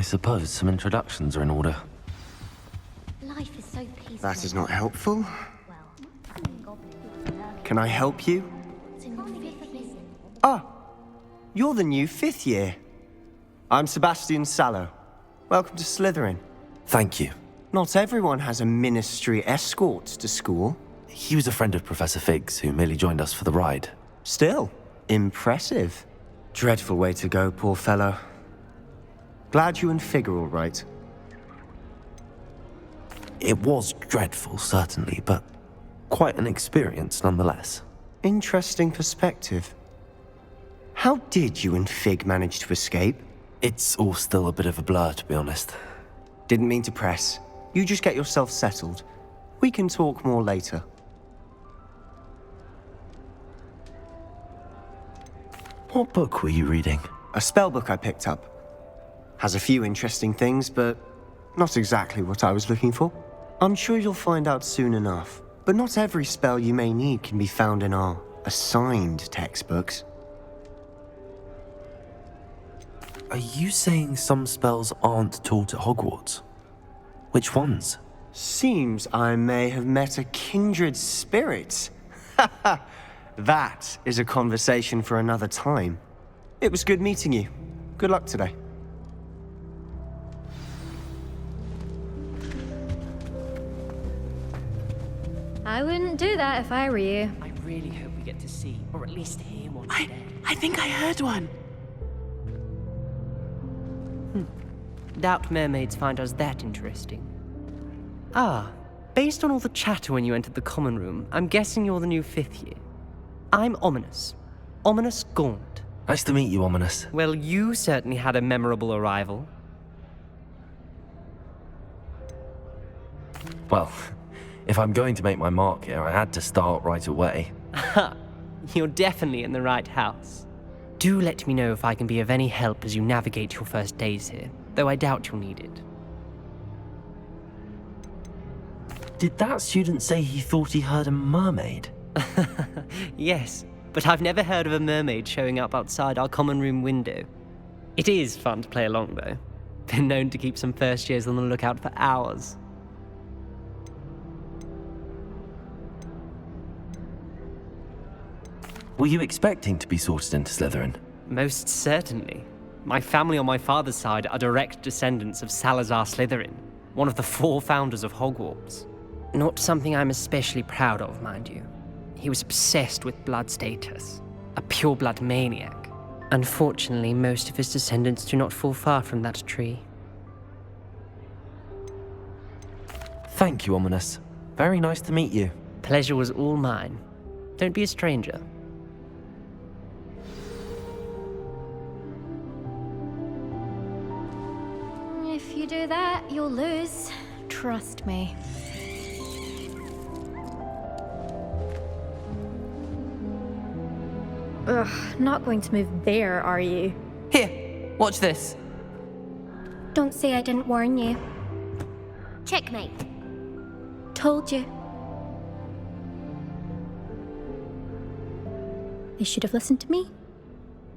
suppose some introductions are in order. Life is so peaceful. That is not helpful. Can I help you? Ah, you're the new 5th year. I'm Sebastian Sallow. Welcome to Slytherin. Thank you. Not everyone has a ministry escort to school. He was a friend of Professor Fig's, who merely joined us for the ride. Still, impressive. Dreadful way to go, poor fellow. Glad you and Fig are all right. It was dreadful, certainly, but quite an experience nonetheless. Interesting perspective. How did you and Fig manage to escape? It's all still a bit of a blur, to be honest. Didn't mean to press. You just get yourself settled. We can talk more later. What book were you reading? A spell book I picked up. Has a few interesting things, but not exactly what I was looking for. I'm sure you'll find out soon enough. But not every spell you may need can be found in our assigned textbooks. Are you saying some spells aren't taught at Hogwarts? Which ones? Seems I may have met a kindred spirit. That is a conversation for another time. It was good meeting you. Good luck today. I wouldn't do that if I were you. I really hope we get to see, or at least hear one today. I think I heard one. Doubt mermaids find us that interesting. Ah, based on all the chatter when you entered the common room, I'm guessing you're the new 5th year. I'm Ominous. Ominous Gaunt. Nice to meet you, Ominous. Well, you certainly had a memorable arrival. Well, if I'm going to make my mark here, I had to start right away. Ha! You're definitely in the right house. Do let me know if I can be of any help as you navigate your first days here, though I doubt you'll need it. Did that student say he thought he heard a mermaid? Yes, but I've never heard of a mermaid showing up outside our common room window. It is fun to play along, though. Been known to keep some first years on the lookout for hours. Were you expecting to be sorted into Slytherin? Most certainly. My family on my father's side are direct descendants of Salazar Slytherin, one of the 4 founders of Hogwarts. Not something I'm especially proud of, mind you. He was obsessed with blood status, a pure-blood maniac. Unfortunately, most of his descendants do not fall far from that tree. Thank you, Ominous. Very nice to meet you. Pleasure was all mine. Don't be a stranger. If you do that, you'll lose. Trust me. Ugh, not going to move there, are you? Here, watch this. Don't say I didn't warn you. Checkmate. Told you. They should have listened to me.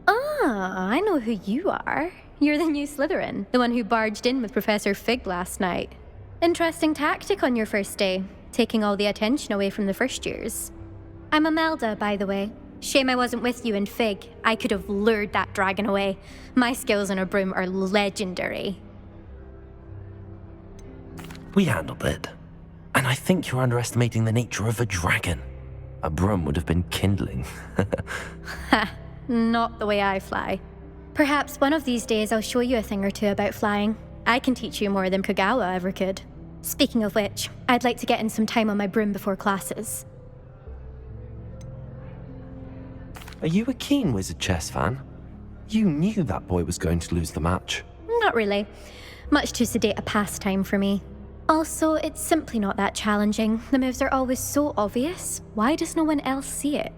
Ah, I know who you are. You're the new Slytherin, the one who barged in with Professor Fig last night. Interesting tactic on your first day, taking all the attention away from the first years. I'm Imelda, by the way. Shame I wasn't with you in Fig. I could have lured that dragon away. My skills on a broom are legendary. We handled it. And I think you're underestimating the nature of a dragon. A broom would have been kindling. Ha, not the way I fly. Perhaps one of these days I'll show you a thing or two about flying. I can teach you more than Kagawa ever could. Speaking of which, I'd like to get in some time on my broom before classes. Are you a keen Wizard chess fan? You knew that boy was going to lose the match. Not really. Much too sedate a pastime for me. Also, it's simply not that challenging. The moves are always so obvious. Why does no one else see it?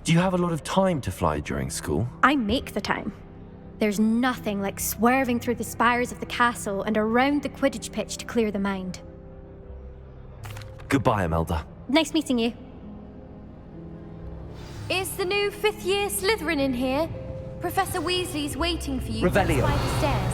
Do you have a lot of time to fly during school? I make the time. There's nothing like swerving through the spires of the castle and around the Quidditch pitch to clear the mind. Goodbye, Imelda. Nice meeting you. Is the new 5th year Slytherin in here? Professor Weasley's waiting for you Revelio. by the stairs.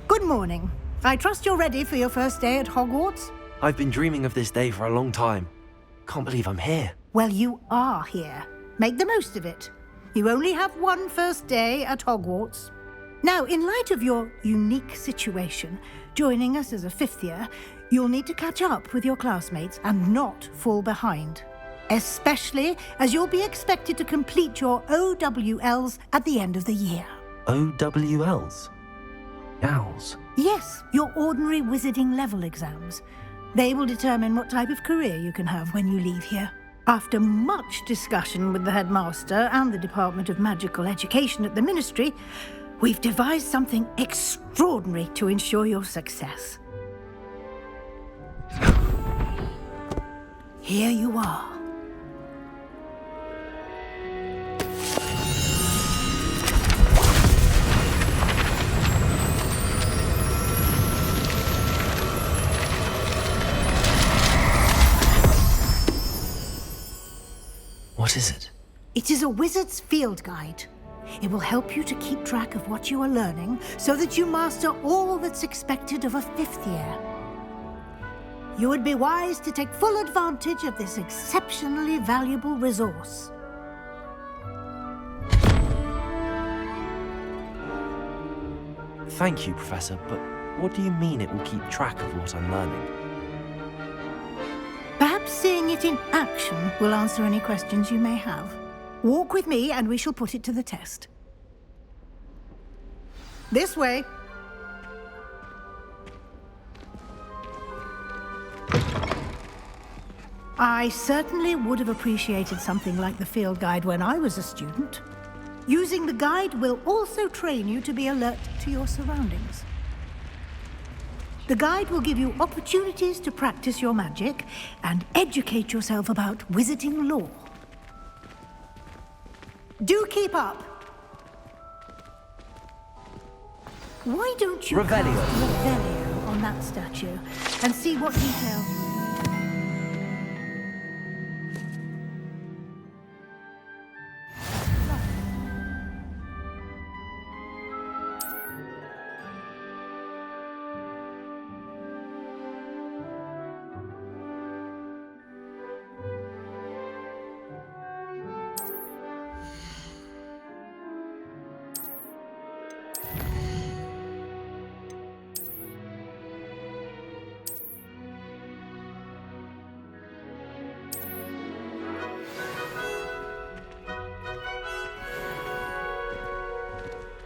Good morning. I trust you're ready for your first day at Hogwarts? I've been dreaming of this day for a long time. Can't believe I'm here. Well, you are here. Make the most of it. You only have one first day at Hogwarts. Now, in light of your unique situation, joining us as a fifth year, you'll need to catch up with your classmates and not fall behind. Especially as you'll be expected to complete your OWLs at the end of the year. OWLs? Owls? Yes, your ordinary wizarding level exams. They will determine what type of career you can have when you leave here. After much discussion with the headmaster and the Department of Magical Education at the Ministry, we've devised something extraordinary to ensure your success. Here you are. What is it? It is a wizard's field guide. It will help you to keep track of what you are learning so that you master all that's expected of a fifth year. You would be wise to take full advantage of this exceptionally valuable resource. Thank you, Professor, but what do you mean it will keep track of what I'm learning? Perhaps seeing it in action will answer any questions you may have. Walk with me and we shall put it to the test. This way. I certainly would have appreciated something like the field guide when I was a student. Using the guide will also train you to be alert to your surroundings. The guide will give you opportunities to practice your magic and educate yourself about wizarding lore. Do keep up. Why don't you Revelio. cast Revelio on that statue and see what details...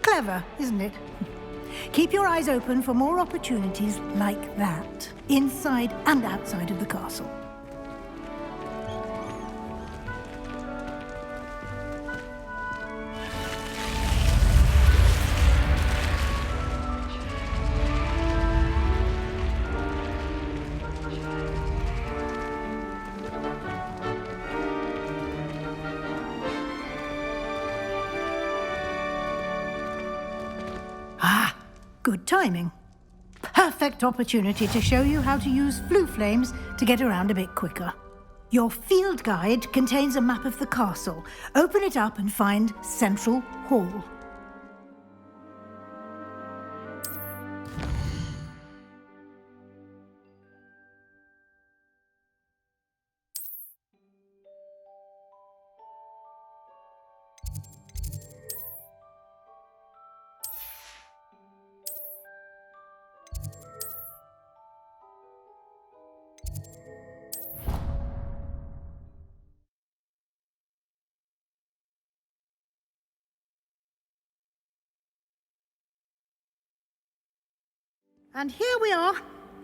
Clever, isn't it? Keep your eyes open for more opportunities like that, inside and outside of the castle. Good timing. Perfect opportunity to show you how to use flue flames to get around a bit quicker. Your field guide contains a map of the castle. Open it up and find Central Hall. And here we are.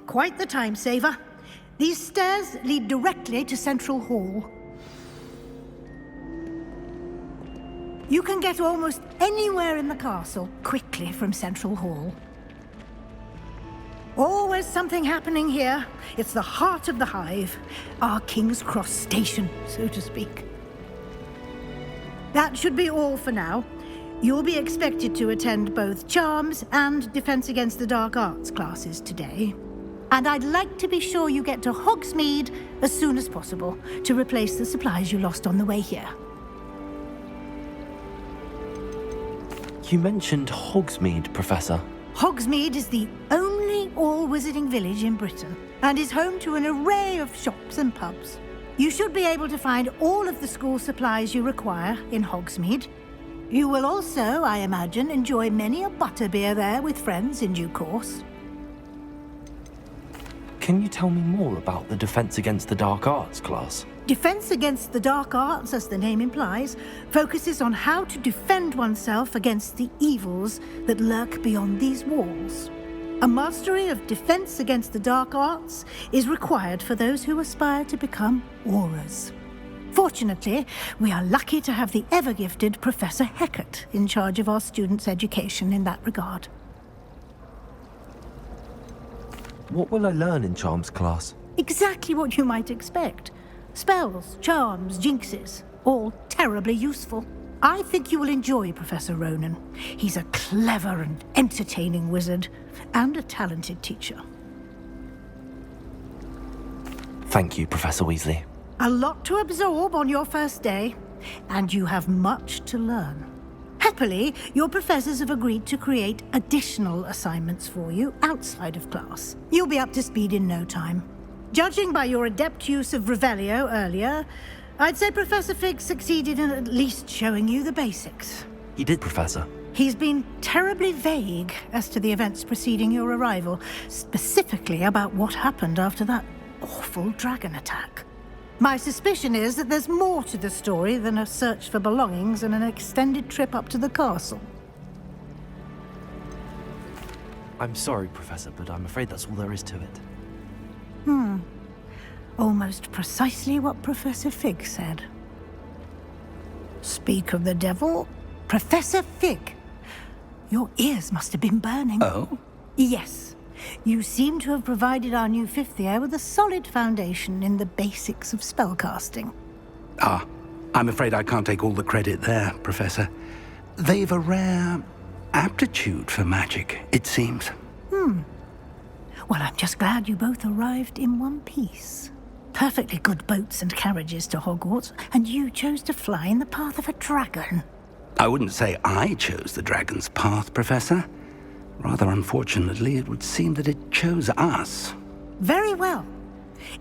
Quite the time saver. These stairs lead directly to Central Hall. You can get almost anywhere in the castle quickly from Central Hall. Always something happening here. It's the heart of the hive, our King's Cross station, so to speak. That should be all for now. You'll be expected to attend both Charms and Defense Against the Dark Arts classes today. And I'd like to be sure you get to Hogsmeade as soon as possible to replace the supplies you lost on the way here. You mentioned Hogsmeade, Professor. Hogsmeade is the only all-wizarding village in Britain and is home to an array of shops and pubs. You should be able to find all of the school supplies you require in Hogsmeade. You will also, I imagine, enjoy many a butterbeer there with friends in due course. Can you tell me more about the Defense Against the Dark Arts class? Defense Against the Dark Arts, as the name implies, focuses on how to defend oneself against the evils that lurk beyond these walls. A mastery of Defense Against the Dark Arts is required for those who aspire to become Aurors. Fortunately, we are lucky to have the ever-gifted Professor Hecat in charge of our students' education in that regard. What will I learn in Charms class? Exactly what you might expect. Spells, charms, jinxes, all terribly useful. I think you will enjoy Professor Ronan. He's a clever and entertaining wizard, and a talented teacher. Thank you, Professor Weasley. A lot to absorb on your first day, and you have much to learn. Happily, your professors have agreed to create additional assignments for you outside of class. You'll be up to speed in no time. Judging by your adept use of Revelio earlier, I'd say Professor Fig succeeded in at least showing you the basics. He did, Professor. He's been terribly vague as to the events preceding your arrival, specifically about what happened after that awful dragon attack. My suspicion is that there's more to the story than a search for belongings and an extended trip up to the castle. I'm sorry, Professor, but I'm afraid that's all there is to it. Almost precisely what Professor Fig said. Speak of the devil, Professor Fig. Your ears must have been burning. Oh? Yes. You seem to have provided our new fifth year with a solid foundation in the basics of spellcasting. Ah, I'm afraid I can't take all the credit there, Professor. They've a rare aptitude for magic, it seems. Well, I'm just glad you both arrived in one piece. Perfectly good boats and carriages to Hogwarts, and you chose to fly in the path of a dragon. I wouldn't say I chose the dragon's path, Professor. Rather unfortunately, it would seem that it chose us. Very well.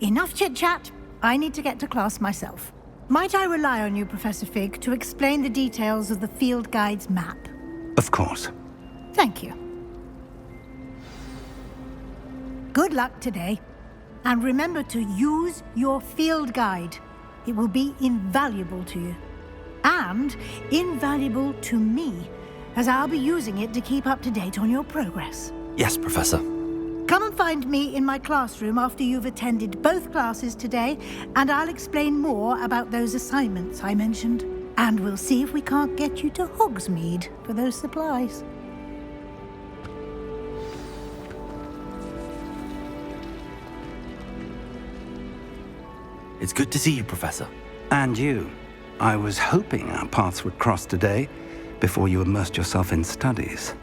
Enough chit-chat. I need to get to class myself. Might I rely on you, Professor Fig, to explain the details of the field guide's map? Of course. Thank you. Good luck today. And remember to use your field guide. It will be invaluable to you. And invaluable to me, as I'll be using it to keep up to date on your progress. Yes, Professor. Come and find me in my classroom after you've attended both classes today, and I'll explain more about those assignments I mentioned. And we'll see if we can't get you to Hogsmeade for those supplies. It's good to see you, Professor. And you. I was hoping our paths would cross today, before you immersed yourself in studies.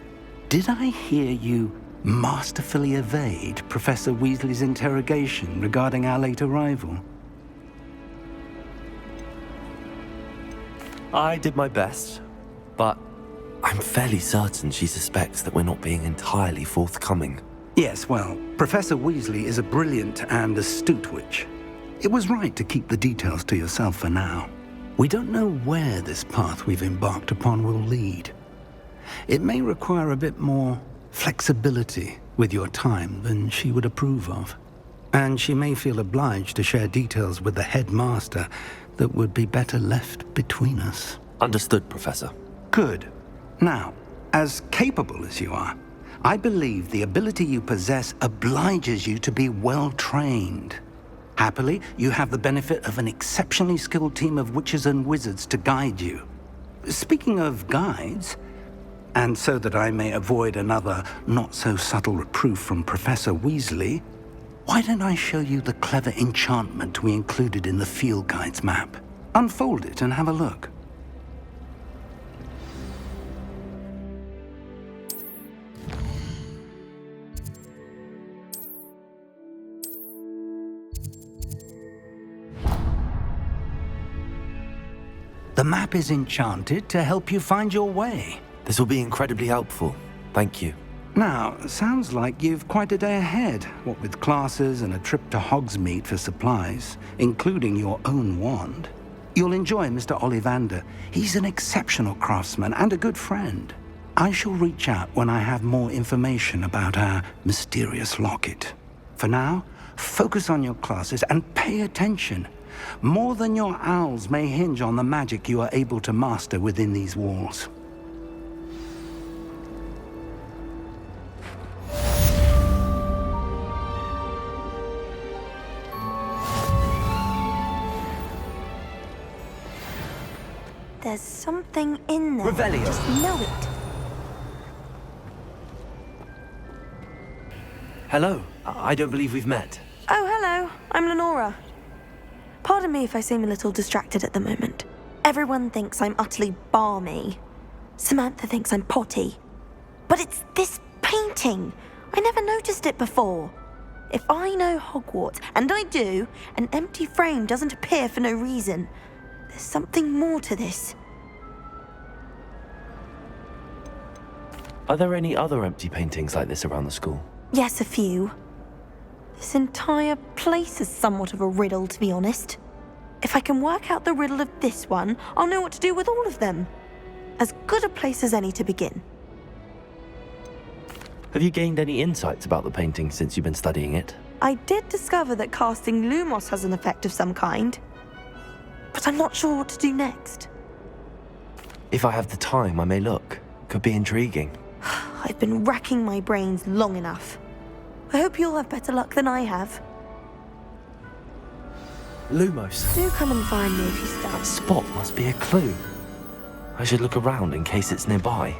Did I hear you masterfully evade Professor Weasley's interrogation regarding our late arrival? I did my best, but I'm fairly certain she suspects that we're not being entirely forthcoming. Yes, well, Professor Weasley is a brilliant and astute witch. It was right to keep the details to yourself for now. We don't know where this path we've embarked upon will lead. It may require a bit more flexibility with your time than she would approve of. And she may feel obliged to share details with the headmaster that would be better left between us. Understood, Professor. Good. Now, as capable as you are, I believe the ability you possess obliges you to be well trained. Happily, you have the benefit of an exceptionally skilled team of witches and wizards to guide you. Speaking of guides, and so that I may avoid another not-so-subtle reproof from Professor Weasley, why don't I show you the clever enchantment we included in the field guide's map? Unfold it and have a look. The map is enchanted to help you find your way. This will be incredibly helpful. Thank you. Now, sounds like you've quite a day ahead, what with classes and a trip to Hogsmeade for supplies, including your own wand. You'll enjoy Mr. Ollivander. He's an exceptional craftsman and a good friend. I shall reach out when I have more information about our mysterious locket. For now, focus on your classes and pay attention. More than your owls may hinge on the magic you are able to master within these walls. There's something in there. Revelio. Just know it. Hello. I don't believe we've met. Oh, hello. I'm Lenora. Pardon me if I seem a little distracted at the moment. Everyone thinks I'm utterly balmy. Samantha thinks I'm potty. But it's this painting. I never noticed it before. If I know Hogwarts, and I do, an empty frame doesn't appear for no reason. There's something more to this. Are there any other empty paintings like this around the school? Yes, a few. This entire place is somewhat of a riddle, to be honest. If I can work out the riddle of this one, I'll know what to do with all of them. As good a place as any to begin. Have you gained any insights about the painting since you've been studying it? I did discover that casting Lumos has an effect of some kind. But I'm not sure what to do next. If I have the time, I may look. Could be intriguing. I've been racking my brains long enough. I hope you'll have better luck than I have. Lumos. Do come and find me if you That start. spot must be a clue. I should look around in case it's nearby.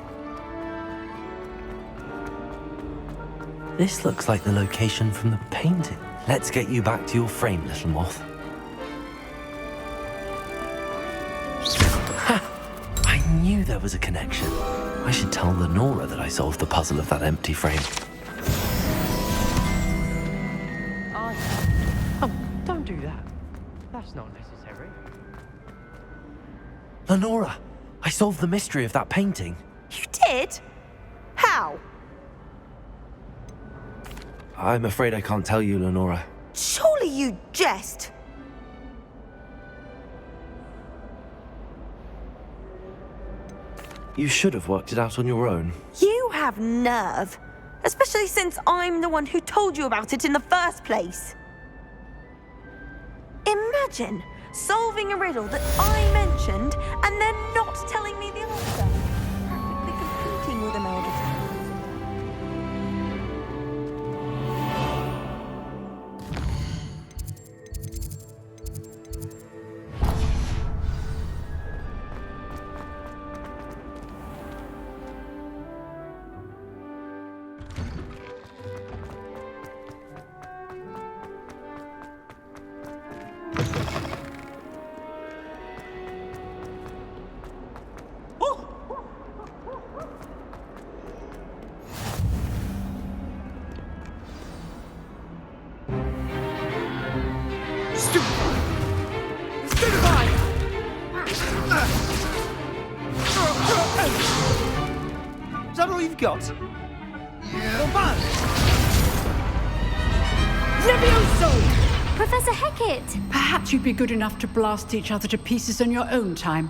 This looks like the location from the painting. Let's get you back to your frame, little moth. Ha! I knew there was a connection. I should tell Lenora that I solved the puzzle of that empty frame. Oh, don't do that. That's not necessary. Lenora, I solved the mystery of that painting. You did? How? I'm afraid I can't tell you, Lenora. Surely you jest. You should have worked it out on your own. You have nerve. Especially since I'm the one who told you about it in the first place. Imagine solving a riddle that I mentioned and then not telling me the answer. Practically competing with Imelda. Is that all you've got? Levioso! Professor Hecat! Perhaps you'd be good enough to blast each other to pieces in your own time.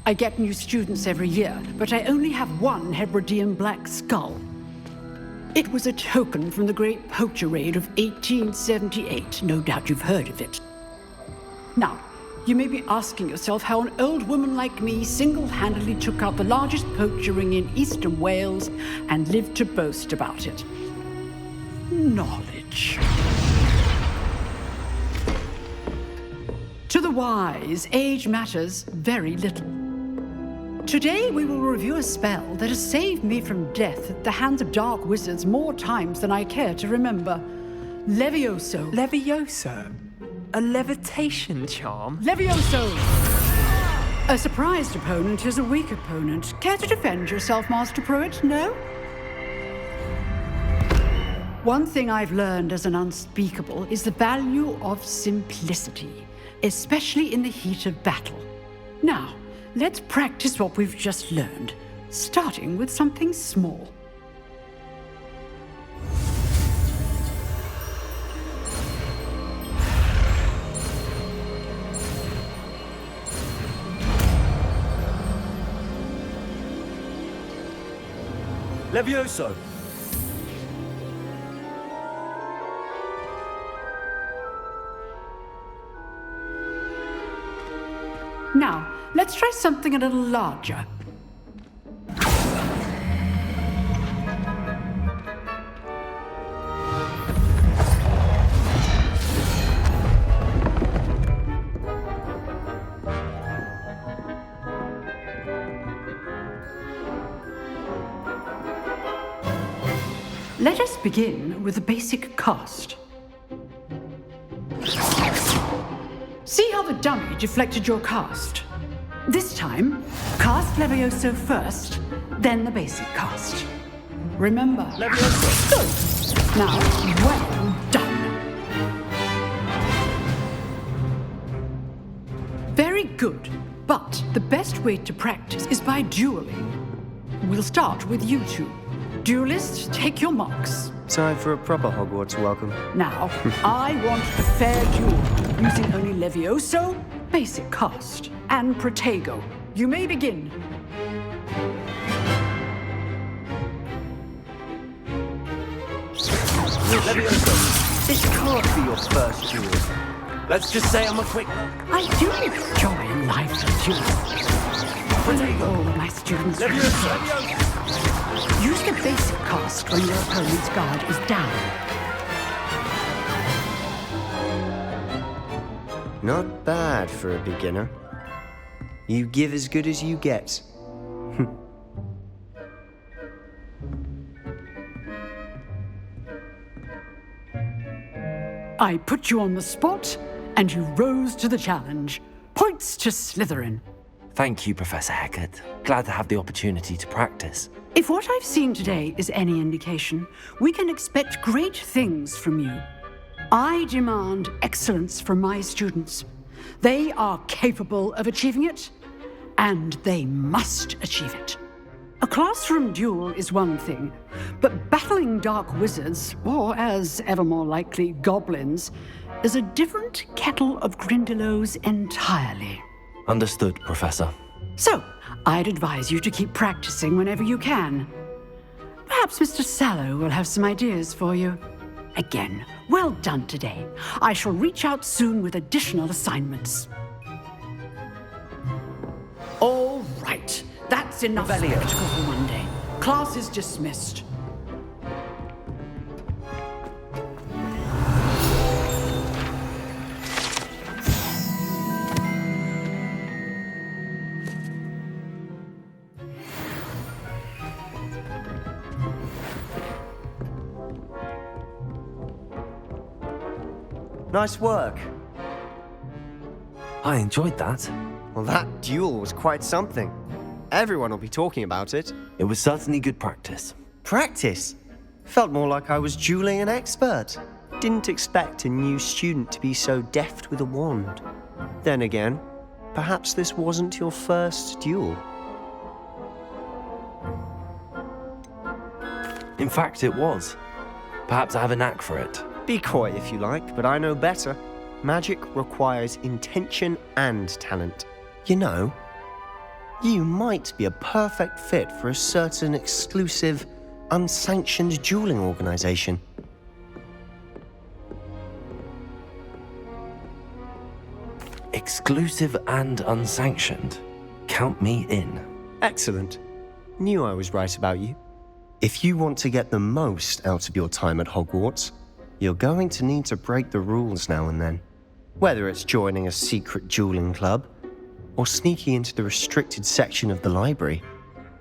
I get new students every year, but I only have one Hebridean black skull. It was a token from the Great Poacher Raid of 1878. No doubt you've heard of it. Now, you may be asking yourself how an old woman like me single-handedly took out the largest poacher ring in eastern Wales and lived to boast about it. Knowledge. To the wise, age matters very little. Today we will review a spell that has saved me from death at the hands of dark wizards more times than I care to remember. Levioso. Levioso? A levitation charm? Levioso! A surprised opponent is a weak opponent. Care to defend yourself, Master Pruitt? No? One thing I've learned as an unspeakable is the value of simplicity, especially in the heat of battle. Now, let's practice what we've just learned, starting with something small. Levioso! Now, let's try something a little larger. Let us begin with the basic cast. See how the dummy deflected your cast? This time, cast Levioso first, then the basic cast. Remember, Levioso. Good. Now, well done. Very good, but the best way to practice is by dueling. We'll start with you two. Duelists, take your marks. Time for a proper Hogwarts welcome. Now, I want a fair duel, using only Levioso, basic cast, and Protego. You may begin. Levioso, this can't be your first duel. Let's just say I'm a quick... I do enjoy life and duels. All of my students... Levioso! Use the basic cast when your opponent's guard is down. Not bad for a beginner. You give as good as you get. I put you on the spot, and you rose to the challenge. Points to Slytherin. Thank you, Professor Hecat. Glad to have the opportunity to practice. If what I've seen today is any indication, we can expect great things from you. I demand excellence from my students. They are capable of achieving it, and they must achieve it. A classroom duel is one thing, but battling dark wizards, or as ever more likely, goblins, is a different kettle of Grindylows entirely. Understood, Professor. So, I'd advise you to keep practicing whenever you can. Perhaps Mr. Sallow will have some ideas for you. Again, well done today. I shall reach out soon with additional assignments. All right, that's enough spectacle for one day. Class is dismissed. Nice work. I enjoyed that. Well, that duel was quite something. Everyone will be talking about it. It was certainly good practice. Practice? Felt more like I was dueling an expert. Didn't expect a new student to be so deft with a wand. Then again, perhaps this wasn't your first duel. In fact, it was. Perhaps I have a knack for it. Be coy if you like, but I know better. Magic requires intention and talent. You know, you might be a perfect fit for a certain exclusive, unsanctioned dueling organization. Exclusive and unsanctioned. Count me in. Excellent. Knew I was right about you. If you want to get the most out of your time at Hogwarts, you're going to need to break the rules now and then. Whether it's joining a secret dueling club, or sneaking into the restricted section of the library,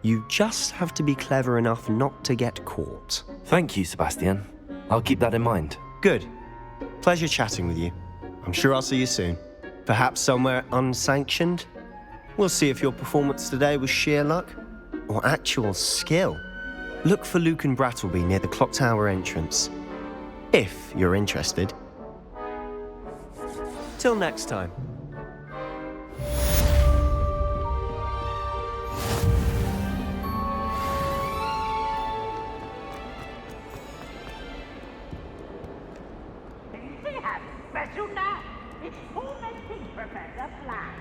you just have to be clever enough not to get caught. Thank you, Sebastian. I'll keep that in mind. Good. Pleasure chatting with you. I'm sure I'll see you soon. Perhaps somewhere unsanctioned? We'll see if your performance today was sheer luck, or actual skill. Look for Luke and Brattleby near the clock tower entrance. If you're interested. Till next time. has special knack. It's tormenting Professor Black.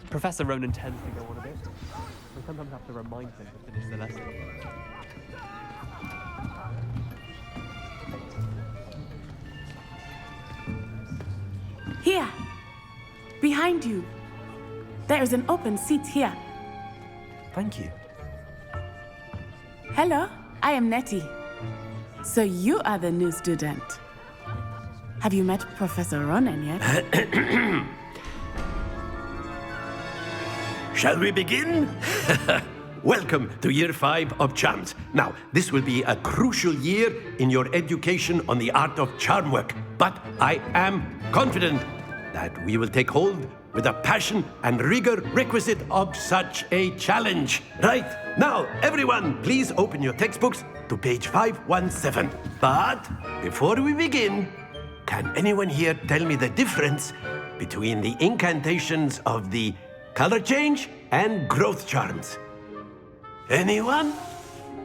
Professor Ronan tends to go on a bit. We sometimes have to remind him to finish the lesson. Here! Behind you! There is an open seat here. Thank you. Hello, I am Nettie. So you are the new student. Have you met Professor Ronan yet? Shall we begin? Welcome to Year 5 of Charms. Now, this will be a crucial year in your education on the art of charm work. But I am confident that we will take hold with the passion and rigor requisite of such a challenge. Right, now, everyone, please open your textbooks to page 517. But before we begin, can anyone here tell me the difference between the incantations of the color change and growth charms? Anyone?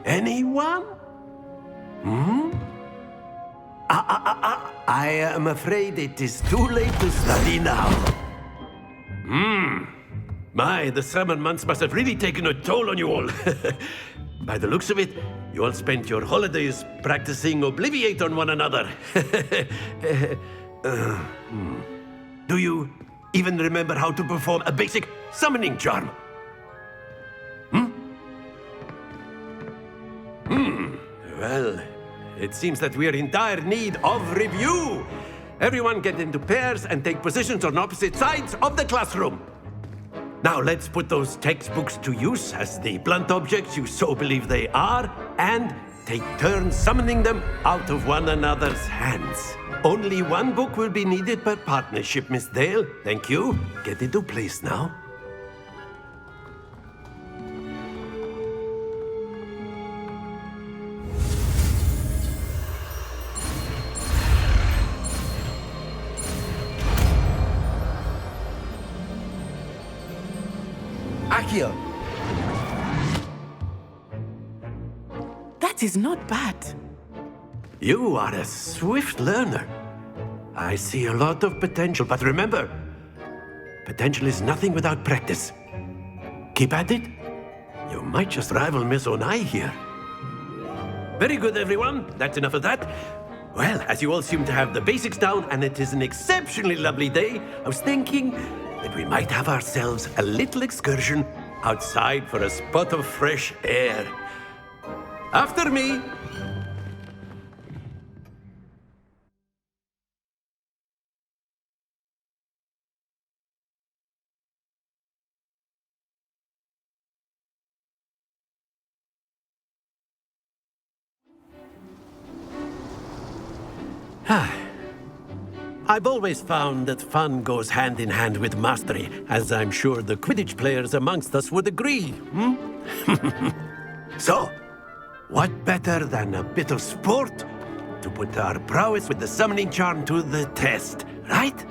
Anyone? I am afraid it is too late to study now. My, the summer months must have really taken a toll on you all. By the looks of it, you all spent your holidays practicing Obliviate on one another. Do you even remember how to perform a basic summoning charm? Well, it seems that we are in dire need of review. Everyone get into pairs and take positions on opposite sides of the classroom. Now let's put those textbooks to use as the blunt objects you so believe they are, and take turns summoning them out of one another's hands. Only one book will be needed per partnership, Miss Dale. Thank you. Get into place now. Akio! That is not bad. You are a swift learner. I see a lot of potential, but remember, potential is nothing without practice. Keep at it. You might just rival Miss Onai here. Very good, everyone. That's enough of that. Well, as you all seem to have the basics down, and it is an exceptionally lovely day, I was thinking that we might have ourselves a little excursion outside for a spot of fresh air. After me. I've always found that fun goes hand in hand with mastery, as I'm sure the Quidditch players amongst us would agree. So, what better than a bit of sport to put our prowess with the summoning charm to the test, right?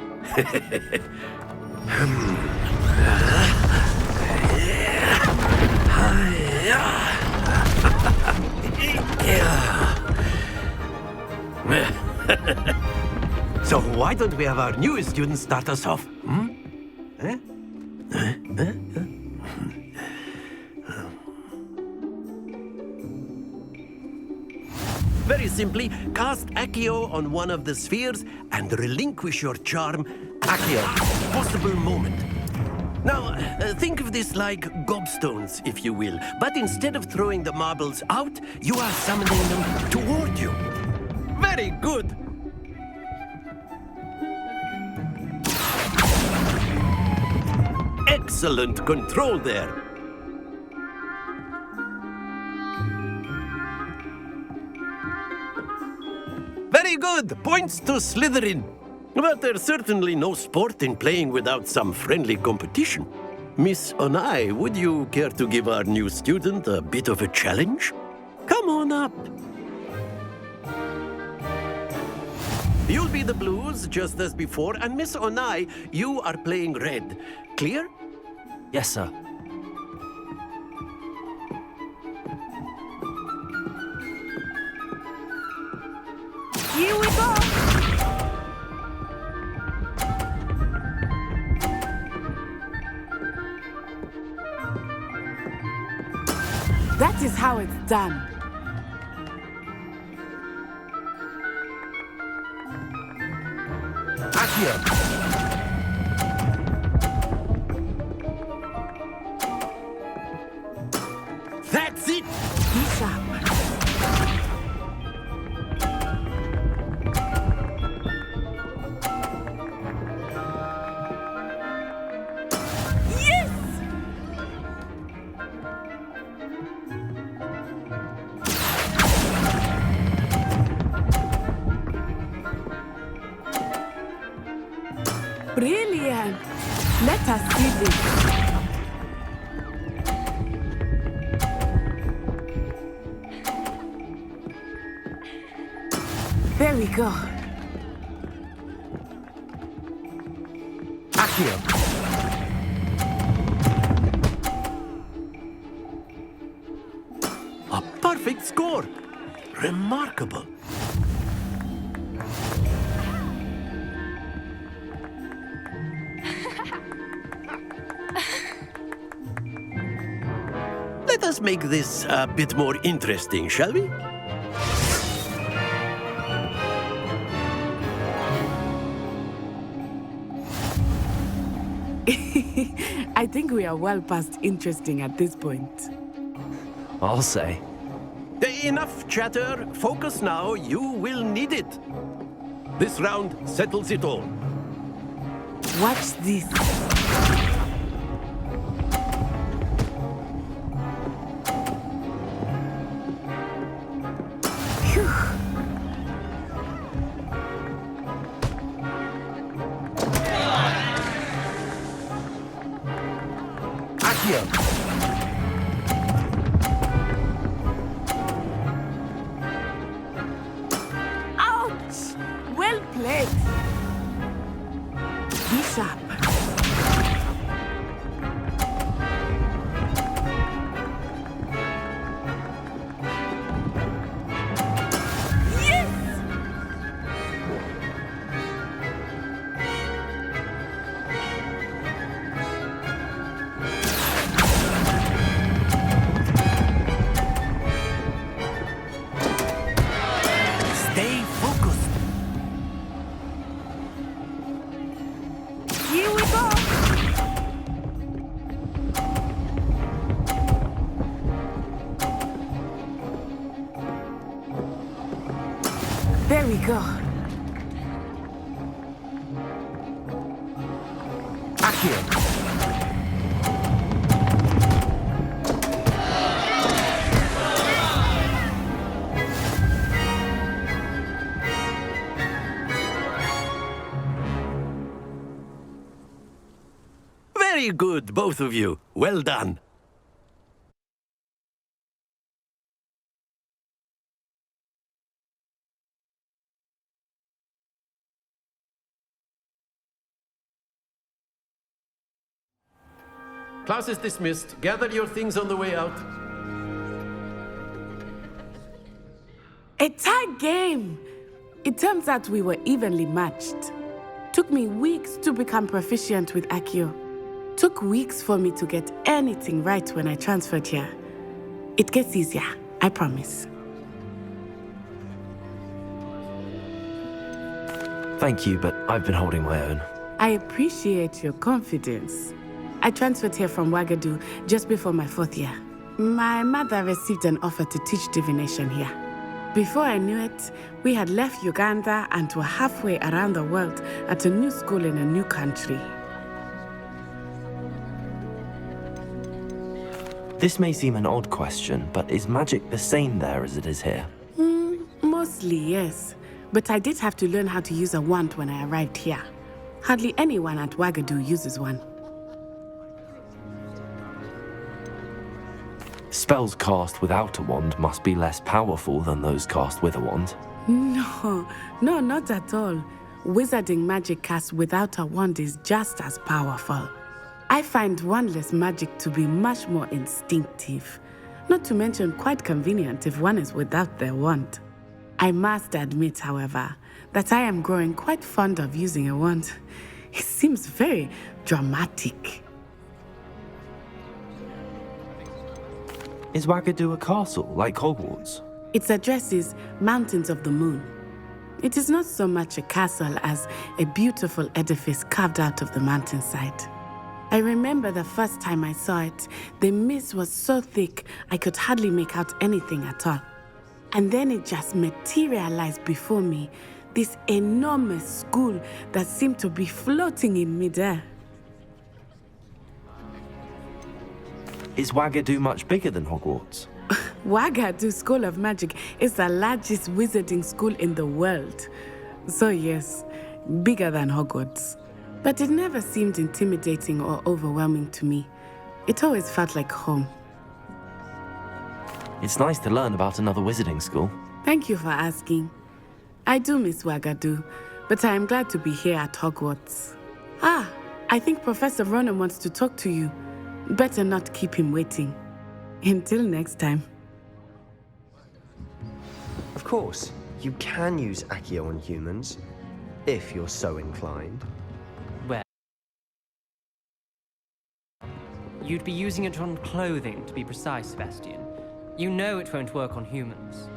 So why don't we have our newest student start us off? Very simply, cast Accio on one of the spheres and relinquish your charm, Accio, possible moment. Now, think of this like gobstones, if you will, but instead of throwing the marbles out, you are summoning them toward you. Very good. Excellent control there. Very good. Points to Slytherin. But there's certainly no sport in playing without some friendly competition. Miss Onai, would you care to give our new student a bit of a challenge? Come on up. You'll be the blues, just as before, and Miss Onai, you are playing red. Clear? Yes, sir. Here we go! That is how it's done. Accio! That's it! Be sharp. Brilliant! Let us see this. There we go. Accio! A perfect score! Remarkable. Let us make this a bit more interesting, shall we? I think we are well past interesting at this point. I'll say. Enough chatter. Focus now. You will need it. This round settles it all. Watch this. Phew. Accio! Ouch! Well played. Be sharp. Yes! Stay focused. Here we go. There we go. Accio! Very good, both of you. Well done. Class is dismissed. Gather your things on the way out. A tie game! It turns out we were evenly matched. Took me weeks to become proficient with Accio. Took weeks for me to get anything right when I transferred here. It gets easier, I promise. Thank you, but I've been holding my own. I appreciate your confidence. I transferred here from Ouagadougou just before my 4th year. My mother received an offer to teach divination here. Before I knew it, we had left Uganda and were halfway around the world at a new school in a new country. This may seem an odd question, but is magic the same there as it is here? Mostly, yes. But I did have to learn how to use a wand when I arrived here. Hardly anyone at Ouagadougou uses one. Spells cast without a wand must be less powerful than those cast with a wand. No, not at all. Wizarding magic cast without a wand is just as powerful. I find wandless magic to be much more instinctive. Not to mention quite convenient if one is without their wand. I must admit, however, that I am growing quite fond of using a wand. It seems very dramatic. Is Wagadu a castle, like Hogwarts? Its address is Mountains of the Moon. It is not so much a castle as a beautiful edifice carved out of the mountainside. I remember the first time I saw it, the mist was so thick I could hardly make out anything at all. And then it just materialized before me, this enormous school that seemed to be floating in midair. Is Wagadu much bigger than Hogwarts? Wagadu School of Magic is the largest wizarding school in the world. So yes, bigger than Hogwarts. But it never seemed intimidating or overwhelming to me. It always felt like home. It's nice to learn about another wizarding school. Thank you for asking. I do miss Wagadu, but I am glad to be here at Hogwarts. I think Professor Ronan wants to talk to you. Better not keep him waiting. Until next time. Of course, you can use Accio on humans, if you're so inclined. Well, you'd be using it on clothing, to be precise, Sebastian. You know it won't work on humans.